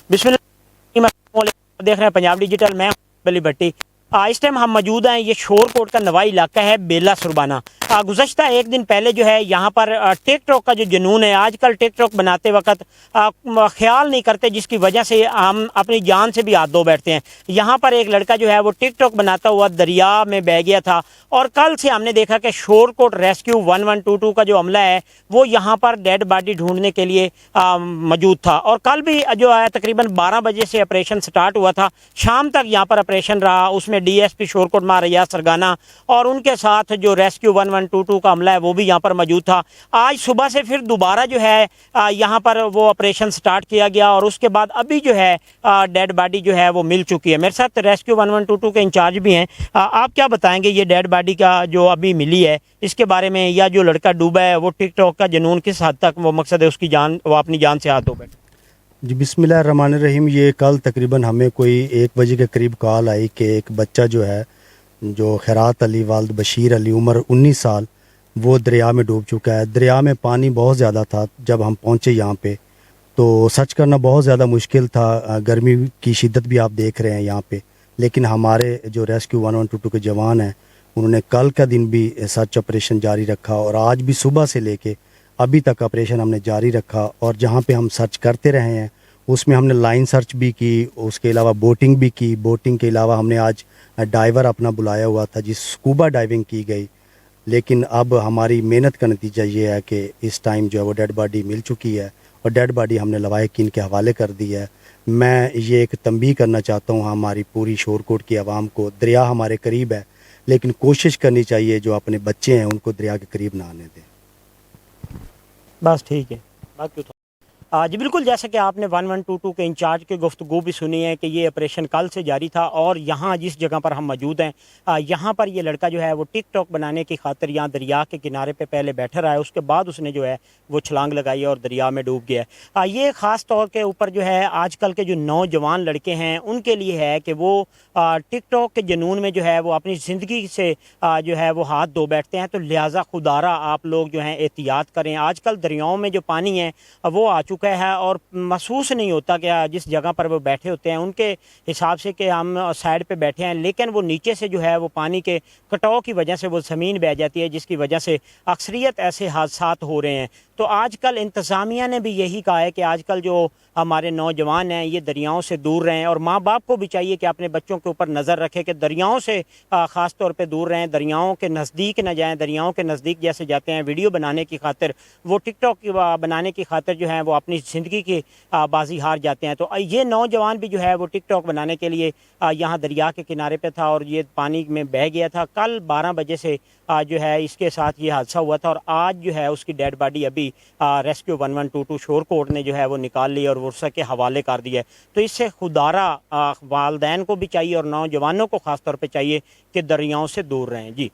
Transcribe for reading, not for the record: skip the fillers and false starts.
बिस्मिल्लाह, देख रहे हैं पंजाब डिजिटल, मैं अली भट्टी। इस टाइम हम मौजूद हैं, ये शोरकोट का नवाई इलाका है, बेला सुरबाना। गुज़श्ता एक दिन पहले जो है यहाँ पर टिकटॉक का जो जुनून है, आजकल टिकटॉक बनाते वक्त ख्याल नहीं करते, जिसकी वजह से हम अपनी जान से भी हाथ धो बैठते हैं। यहाँ पर एक लड़का जो है वो टिकटॉक बनाता हुआ दरिया में बह गया था, और कल से हमने देखा कि शोरकोट रेस्क्यू 1122 का जो अमला है वो यहाँ पर डेड बॉडी ढूंढने के लिए मौजूद था। और कल भी जो है तकरीबन 12 बजे से ऑपरेशन स्टार्ट हुआ था, शाम तक यहाँ पर ऑपरेशन रहा। उसमें डीएसपी शोरकोट मारिया सरगाना और उनके साथ जो रेस्क्यू 1122 का अमला है वो भी यहाँ पर मौजूद था। आज सुबह से फिर दोबारा जो है यहाँ पर वो ऑपरेशन स्टार्ट किया गया, और उसके बाद अभी जो है डेड बॉडी जो है वो मिल चुकी है। मेरे साथ रेस्क्यू 1122 के इंचार्ज भी हैं। आप क्या बताएंगे ये डेड बॉडी का जो अभी मिली है इसके बारे में, या जो लड़का डूबा है वो टिकटॉक का जुनून किस हद तक वो मकसद है उसकी जान, वो अपनी जान से हाथ धो बैठे? जी बिस्मिल्लाह रहमान रहीम। ये कल तकरीबन हमें कोई 1 बजे के करीब कॉल आई कि एक बच्चा जो है, जो खैरात अली वाल्द बशीर अली, उम्र 19 साल, वो दरिया में डूब चुका है। दरिया में पानी बहुत ज़्यादा था जब हम पहुँचे यहाँ पे, तो सर्च करना बहुत ज़्यादा मुश्किल था। गर्मी की शिद्दत भी आप देख रहे हैं यहाँ पे, लेकिन हमारे जो रेस्क्यू 1122 के जवान हैं उन्होंने कल का दिन भी सर्च ऑपरेशन जारी रखा, और आज भी सुबह से लेके अभी तक ऑपरेशन हमने जारी रखा। और जहाँ पे हम सर्च करते रहे हैं उसमें हमने लाइन सर्च भी की, उसके अलावा बोटिंग भी की। बोटिंग के अलावा हमने आज डाइवर अपना बुलाया हुआ था, जिस स्कूबा डाइविंग की गई। लेकिन अब हमारी मेहनत का नतीजा ये है कि इस टाइम जो है वो डेड बॉडी मिल चुकी है, और डेड बॉडी हमने लवाहिकीन के हवाले कर दी है। मैं ये एक तंबीह करना चाहता हूँ हमारी पूरी शोरकोट की आवाम को, दरिया हमारे करीब है, लेकिन कोशिश करनी चाहिए जो अपने बच्चे हैं उनको दरिया के करीब ना आने दें। बस ठीक है, बाकी जी बिल्कुल, जैसा कि आपने 1122 के इंचार्ज की गुफ्तगू भी सुनी है कि ये ऑपरेशन कल से जारी था, और यहाँ जिस जगह पर हम मौजूद हैं यहाँ पर ये लड़का जो है वो टिकटॉक बनाने की खातिर यहाँ दरिया के किनारे पे पहले बैठा रहा है, उसके बाद उसने जो है वो छलांग लगाई और दरिया में डूब गया है। ये ख़ास तौर के ऊपर जो है आजकल के जो नौजवान लड़के हैं उनके लिए है कि वो टिकटॉक के जुनून में जो है वो अपनी ज़िंदगी से जो है वो हाथ धो बैठते हैं। तो लिहाजा खुदारा आप लोग जो हैं एहतियात करें। आजकल दरियाओं में जो पानी है वो आ चुका है, और महसूस नहीं होता कि जिस जगह पर वो बैठे होते हैं उनके हिसाब से कि हम साइड पे बैठे हैं, लेकिन वो नीचे से जो है वो पानी के कटाव की वजह से वो ज़मीन बह जाती है, जिसकी वजह से अक्सरियत ऐसे हादसात हो रहे हैं। तो आजकल इंतज़ामिया ने भी यही कहा है कि आजकल जो हमारे नौजवान हैं ये दरियाओं से दूर रहें, और माँ बाप को भी चाहिए कि अपने बच्चों के ऊपर नज़र रखें कि दरियाओं से ख़ास तौर पे दूर रहें, दरियाओं के नज़दीक न जाएं। दरियाओं के नज़दीक जैसे जाते हैं वीडियो बनाने की खातिर, वो टिकटॉक बनाने की खातिर जो है वो अपनी ज़िंदगी की बाजी हार जाते हैं। तो ये नौजवान भी जो है वो टिकटॉक बनाने के लिए यहाँ दरिया के किनारे पे था, और ये पानी में बह गया था। कल 12 बजे से जो है इसके साथ ये हादसा हुआ था, और आज जो है उसकी डेड बॉडी अभी रेस्क्यू 1122 शोरकोट ने जो है वो निकाल ली और वर्षा के हवाले कर दिया है। तो इससे खुदारा वालदैन को भी चाहिए और नौजवानों को ख़ास तौर पे चाहिए कि दरियाओं से दूर रहें। जी।